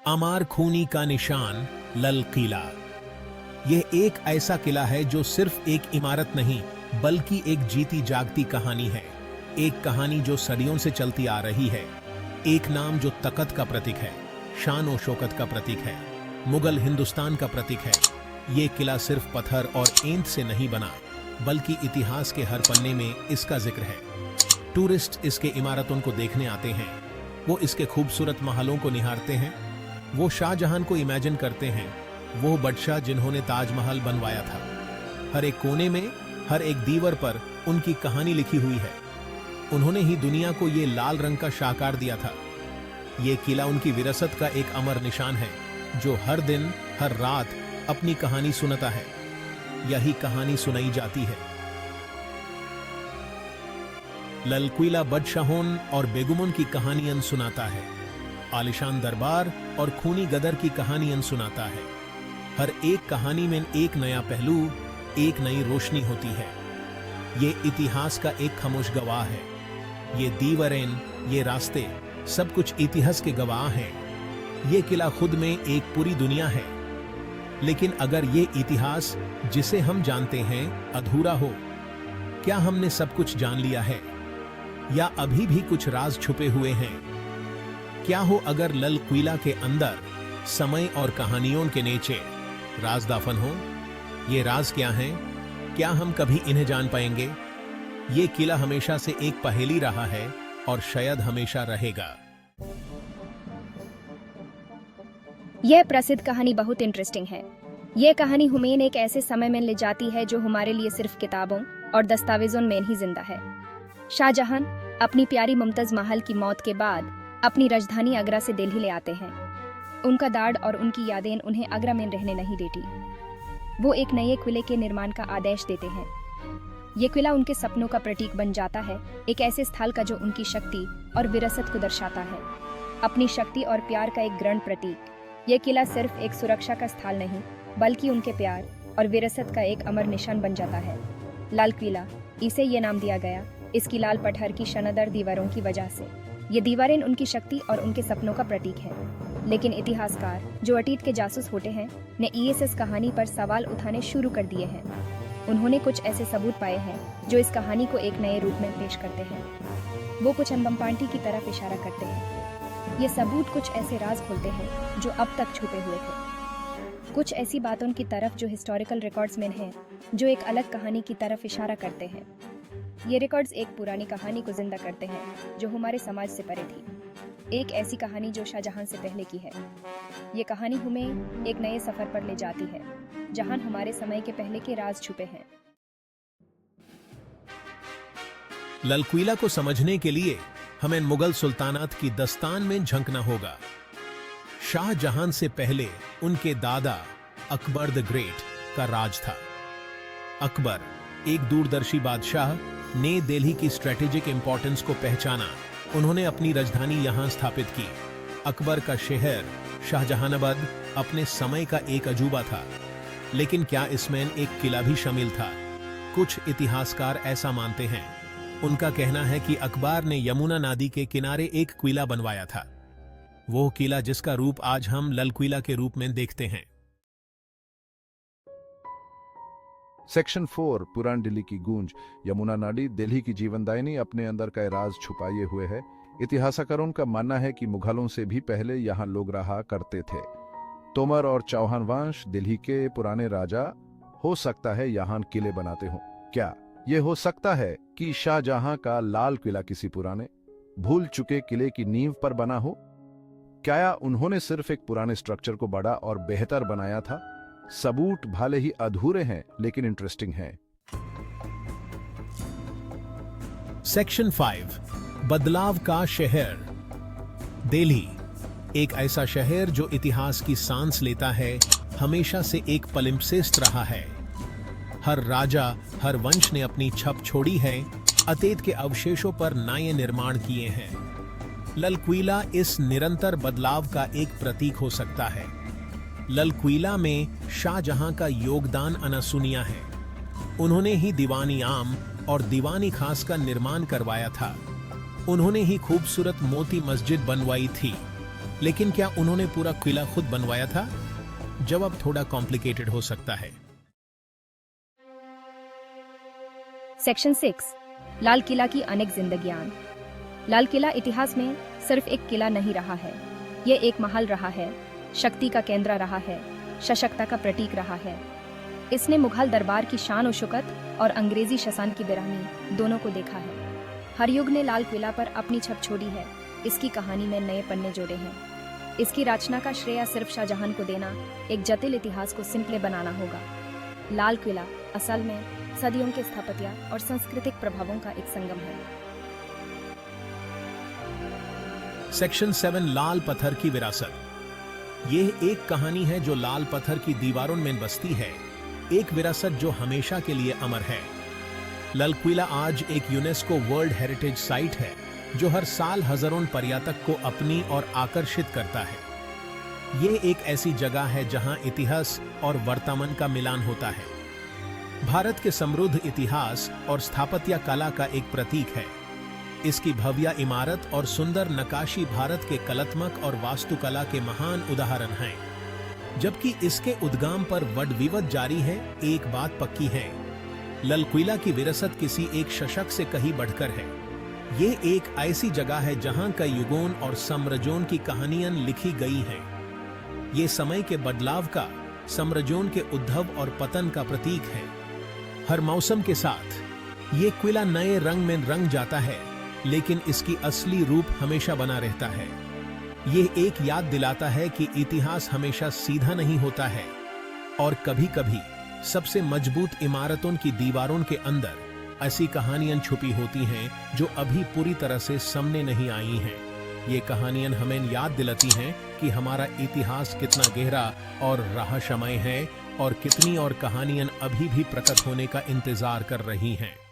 अमार खूनी का निशान लल किला। यह एक ऐसा किला है जो सिर्फ एक इमारत नहीं बल्कि एक जीती जागती कहानी है। एक कहानी जो सदियों से चलती आ रही है। एक नाम जो तकत का प्रतीक है, शान और शौकत का प्रतीक है, मुगल हिंदुस्तान का प्रतीक है। ये किला सिर्फ पत्थर और ईंट से नहीं बना बल्कि इतिहास के हर पन्ने में इसका जिक्र है। टूरिस्ट इसके इमारतों को देखने आते हैं, वो इसके खूबसूरत महलों को निहारते हैं, वो शाहजहां को इमेजिन करते हैं, वो बादशाह जिन्होंने ताजमहल बनवाया था। हर एक कोने में, हर एक दीवार पर उनकी कहानी लिखी हुई है। उन्होंने ही दुनिया को ये लाल रंग का शाहकार दिया था। ये किला उनकी विरासत का एक अमर निशान है जो हर दिन, हर रात अपनी कहानी सुनाता है। यही कहानी सुनाई जाती है। लल किला बादशाहों और बेगमों की कहानियां सुनाता है, आलिशान दरबार और खूनी गदर की कहानियां सुनाता है। हर एक कहानी में एक नया पहलू, एक नई रोशनी होती है। ये इतिहास का एक खामोश गवाह है। ये दीवारें, ये रास्ते, सब कुछ इतिहास के गवाह हैं। ये किला खुद में एक पूरी दुनिया है। लेकिन अगर ये इतिहास जिसे हम जानते हैं अधूरा हो, क्या हमने सब कुछ जान लिया है या अभी भी कुछ राज छुपे हुए हैं? क्या हो अगर लल किला के अंदर समय और कहानियों के नीचे राज दफन हो? ये राज क्या हैं? क्या हम कभी इन्हें जान पाएंगे? ये किला हमेशा से एक पहेली रहा है और शायद हमेशा रहेगा। यह प्रसिद्ध कहानी बहुत इंटरेस्टिंग है। यह कहानी हमें एक ऐसे समय में ले जाती है जो हमारे लिए सिर्फ किताबों और दस्तावेजों में ही जिंदा है। शाहजहां अपनी प्यारी मुमताज महल की मौत के बाद अपनी राजधानी आगरा से दिल्ली ले आते हैं। उनका दाढ़ और उनकी यादें उन्हें आगरा में रहने नहीं देती। वो एक नए किले के निर्माण का आदेश देते हैं। ये किला उनके सपनों का प्रतीक बन जाता है, एक ऐसे स्थल का जो उनकी शक्ति और विरासत को दर्शाता है, अपनी शक्ति और प्यार का एक गृढ़ प्रतीक। यह किला सिर्फ एक सुरक्षा का स्थल नहीं बल्कि उनके प्यार और विरासत का एक अमर निशान बन जाता है। लाल किला, इसे ये नाम दिया गया इसकी लाल पत्थर की शानदार दीवारों की वजह से। ये दीवारें उनकी शक्ति और उनके सपनों का प्रतीक है। लेकिन इतिहासकार जो अतीत के जासूस होते हैं ने इस कहानी पर सवाल उठाने शुरू कर दिए हैं। उन्होंने कुछ ऐसे सबूत पाए हैं जो इस कहानी को एक नए रूप में पेश करते हैं। वो कुछ अंबमपांटी की तरफ इशारा करते हैं। ये सबूत कुछ ऐसे राज खोलते हैं जो अब तक छुपे हुए थे, कुछ ऐसी बातों की तरफ जो हिस्टोरिकल रिकॉर्ड्स में हैं, जो एक अलग कहानी की तरफ इशारा करते हैं। ये रिकॉर्ड्स एक पुरानी कहानी को जिंदा करते हैं जो हमारे समाज से परे थी, एक ऐसी कहानी जो शाहजहां से पहले की है। ये कहानी हमें एक नए सफर पर ले जाती है जहां हमारे समय के पहले के राज छुपे हैं। लल किला को समझने के लिए हमें मुगल सुल्तानात की दस्तान में झंकना होगा। शाहजहां से पहले उनके दादा अकबर द ग्रेट का राज था। अकबर, एक दूरदर्शी बादशाह, ने दिल्ली की स्ट्रेटेजिक इंपॉर्टेंस को पहचाना। उन्होंने अपनी राजधानी यहां स्थापित की। अकबर का शहर शाहजहानाबाद अपने समय का एक अजूबा था, लेकिन क्या इसमें एक किला भी शामिल था? कुछ इतिहासकार ऐसा मानते हैं। उनका कहना है कि अकबर ने यमुना नदी के किनारे एक किला बनवाया था, वो किला जिसका रूप आज हम लल किला के रूप में देखते हैं। सेक्शन 4 पुरान दिल्ली की गूंज। यमुना नदी दिल्ली की जीवनदायिनी अपने अंदर का राज छुपाए हुए है। इतिहासकारों का मानना है कि मुगलों से भी पहले यहाँ लोग रहा करते थे। तोमर और चौहान वंश दिल्ली के पुराने राजा हो सकता है यहाँ किले बनाते हों। क्या ये हो सकता है कि शाहजहां का लाल किला किसी पुराने भूल चुके किले की नींव पर बना हो? क्या उन्होंने सिर्फ एक पुराने स्ट्रक्चर को बड़ा और बेहतर बनाया था? सबूत भले ही अधूरे हैं लेकिन इंटरेस्टिंग हैं। सेक्शन 5 बदलाव का शहर। दिल्ली एक ऐसा शहर जो इतिहास की सांस लेता है, हमेशा से एक पलिम्पसेस्ट रहा है। हर राजा, हर वंश ने अपनी छप छोड़ी है, अतीत के अवशेषों पर नए निर्माण किए हैं। लल किला इस निरंतर बदलाव का एक प्रतीक हो सकता है। लल किला में शाहजहां का योगदान अनसुनिया है। उन्होंने ही दीवानी आम और दीवानी खास का निर्माण करवाया था। उन्होंने ही खूबसूरत मोती मस्जिद बनवाई थी। लेकिन क्या उन्होंने पूरा किला खुद बनवाया था? जवाब थोड़ा कॉम्प्लिकेटेड हो सकता है। सेक्शन 6 लाल किला की अनेक जिंदगियां। लाल किला इतिहास में सिर्फ एक किला नहीं रहा है, ये एक महल रहा है, शक्ति का केंद्र रहा है, सशक्तता का प्रतीक रहा है। इसने मुगल दरबार की शान और शौकत और अंग्रेजी शासन की वीरानी दोनों को देखा है। हर युग ने लाल किला पर अपनी छप छोड़ी है, इसकी कहानी में नए पन्ने जोड़े हैं। इसकी रचना का श्रेय सिर्फ शाहजहां को देना एक जटिल इतिहास को सिंपल बनाना होगा। लाल किला असल में सदियों के स्थापत्य और सांस्कृतिक प्रभावों का एक संगम है। सेक्शन 7 लाल पत्थर की विरासत। यह एक कहानी है जो लाल पत्थर की दीवारों में बसती है, एक विरासत जो हमेशा के लिए अमर है। लाल किला आज एक यूनेस्को वर्ल्ड हेरिटेज साइट है जो हर साल हजारों पर्यटक को अपनी ओर आकर्षित करता है। यह एक ऐसी जगह है जहां इतिहास और वर्तमान का मिलान होता है। भारत के समृद्ध इतिहास और स्थापत्य कला का एक प्रतीक है। इसकी भव्य इमारत और सुंदर नक्काशी भारत के कलात्मक और वास्तुकला के महान उदाहरण हैं। जबकि इसके उद्गम पर वड विवाद जारी है, एक बात पक्की है, लाल किला की विरासत किसी एक शशक से कहीं बढ़कर है। ये एक ऐसी जगह है जहां कई युगों और साम्राज्यों की कहानियां लिखी गई हैं। ये समय के बदलाव का, साम्राज्यों के उद्भव और पतन का प्रतीक है। हर मौसम के साथ ये किला नए रंग में रंग जाता है, लेकिन इसकी असली रूप हमेशा बना रहता है। यह एक याद दिलाता है कि इतिहास हमेशा सीधा नहीं होता है और कभी-कभी सबसे मजबूत इमारतों की दीवारों के अंदर ऐसी कहानियां छुपी होती हैं जो अभी पूरी तरह से सामने नहीं आई हैं। ये कहानियां हमें याद दिलाती हैं कि हमारा इतिहास कितना गहरा और रहस्यमय है और कितनी और कहानियां अभी भी प्रकट होने का इंतजार कर रही हैं।